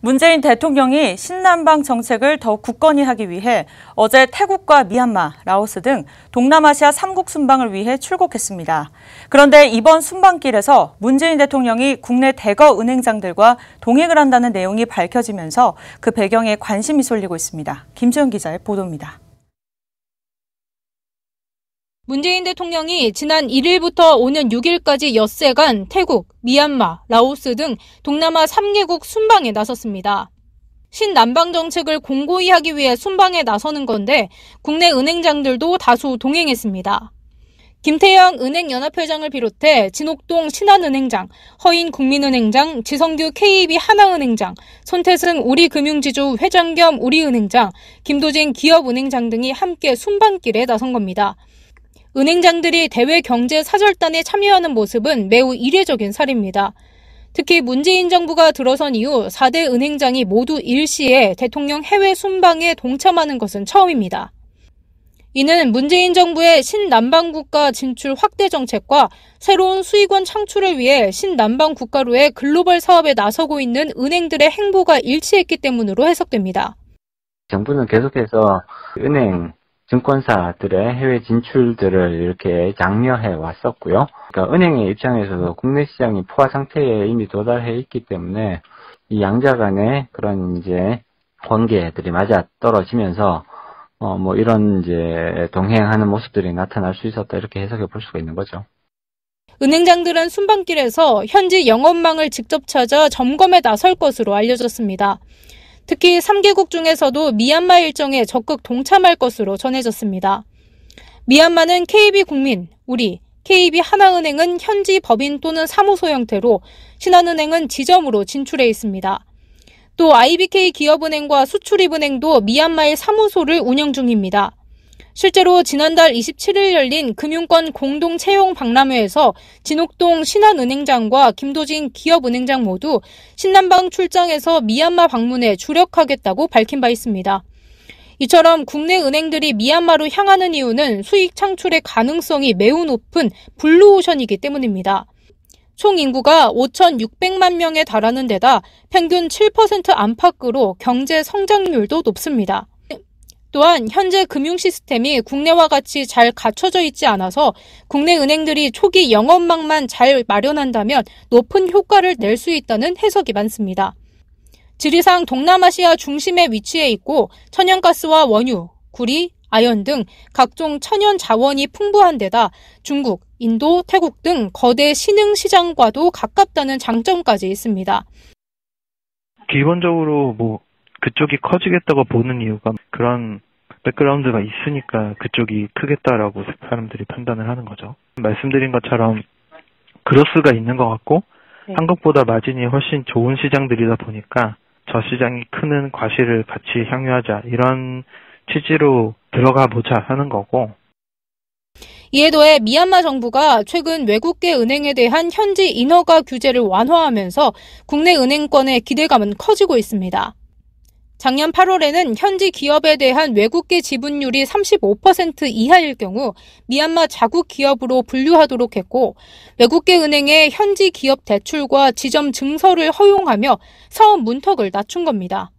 문재인 대통령이 신남방 정책을 더욱 굳건히 하기 위해 어제 태국과 미얀마, 라오스 등 동남아시아 3국 순방을 위해 출국했습니다. 그런데 이번 순방길에서 문재인 대통령이 국내 대거 은행장들과 동행을 한다는 내용이 밝혀지면서 그 배경에 관심이 쏠리고 있습니다. 김수영 기자의 보도입니다. 문재인 대통령이 지난 1일부터 오는 6일까지 엿새간 태국, 미얀마, 라오스 등 동남아 3개국 순방에 나섰습니다. 신남방 정책을 공고히 하기 위해 순방에 나서는 건데 국내 은행장들도 다수 동행했습니다. 김태형 은행연합회장을 비롯해 진옥동 신한은행장, 허인 국민은행장, 지성규 KB 하나은행장, 손태승 우리금융지주 회장 겸 우리은행장, 김도진 기업은행장 등이 함께 순방길에 나선 겁니다. 은행장들이 대외 경제 사절단에 참여하는 모습은 매우 이례적인 사례입니다. 특히 문재인 정부가 들어선 이후 4대 은행장이 모두 일시에 대통령 해외 순방에 동참하는 것은 처음입니다. 이는 문재인 정부의 신남방 국가 진출 확대 정책과 새로운 수익원 창출을 위해 신남방 국가로의 글로벌 사업에 나서고 있는 은행들의 행보가 일치했기 때문으로 해석됩니다. 정부는 계속해서 은행 증권사들의 해외 진출들을 이렇게 장려해 왔었고요. 그러니까 은행의 입장에서도 국내 시장이 포화 상태에 이미 도달해 있기 때문에 이 양자 간의 그런 이제 관계들이 맞아 떨어지면서 이런 이제 동행하는 모습들이 나타날 수 있었다 이렇게 해석해 볼 수가 있는 거죠. 은행장들은 순방길에서 현지 영업망을 직접 찾아 점검에 나설 것으로 알려졌습니다. 특히 3개국 중에서도 미얀마 일정에 적극 동참할 것으로 전해졌습니다. 미얀마는 KB국민, 우리, KB하나은행은 현지 법인 또는 사무소 형태로, 신한은행은 지점으로 진출해 있습니다. 또 IBK 기업은행과 수출입은행도 미얀마의 사무소를 운영 중입니다. 실제로 지난달 27일 열린 금융권 공동 채용 박람회에서 진옥동 신한은행장과 김도진 기업은행장 모두 신남방 출장에서 미얀마 방문에 주력하겠다고 밝힌 바 있습니다. 이처럼 국내 은행들이 미얀마로 향하는 이유는 수익 창출의 가능성이 매우 높은 블루오션이기 때문입니다. 총 인구가 5,600만 명에 달하는 데다 평균 7% 안팎으로 경제 성장률도 높습니다. 또한 현재 금융 시스템이 국내와 같이 잘 갖춰져 있지 않아서 국내 은행들이 초기 영업망만 잘 마련한다면 높은 효과를 낼 수 있다는 해석이 많습니다. 지리상 동남아시아 중심에 위치해 있고 천연가스와 원유, 구리, 아연 등 각종 천연 자원이 풍부한 데다 중국, 인도, 태국 등 거대 신흥 시장과도 가깝다는 장점까지 있습니다. 기본적으로 그쪽이 커지겠다고 보는 이유가 그런 백그라운드가 있으니까 그쪽이 크겠다라고 사람들이 판단을 하는 거죠. 말씀드린 것처럼 그로스가 있는 것 같고 한국보다 마진이 훨씬 좋은 시장들이다 보니까 저 시장이 크는 과실을 같이 향유하자 이런 취지로 들어가 보자 하는 거고. 이에 더해 미얀마 정부가 최근 외국계 은행에 대한 현지 인허가 규제를 완화하면서 국내 은행권의 기대감은 커지고 있습니다. 작년 8월에는 현지 기업에 대한 외국계 지분율이 35% 이하일 경우 미얀마 자국 기업으로 분류하도록 했고 외국계 은행의 현지 기업 대출과 지점 증설을 허용하며 사업 문턱을 낮춘 겁니다.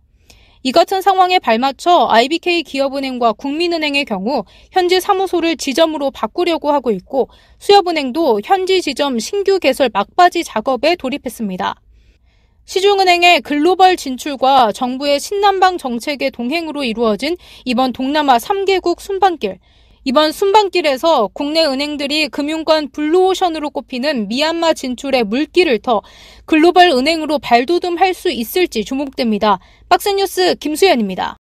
이 같은 상황에 발맞춰 IBK 기업은행과 국민은행의 경우 현지 사무소를 지점으로 바꾸려고 하고 있고 수협은행도 현지 지점 신규 개설 막바지 작업에 돌입했습니다. 시중은행의 글로벌 진출과 정부의 신남방 정책의 동행으로 이루어진 이번 동남아 3개국 순방길. 이번 순방길에서 국내 은행들이 금융권 블루오션으로 꼽히는 미얀마 진출에 물길을 터 글로벌 은행으로 발돋움할 수 있을지 주목됩니다. 박스뉴스 김수연입니다.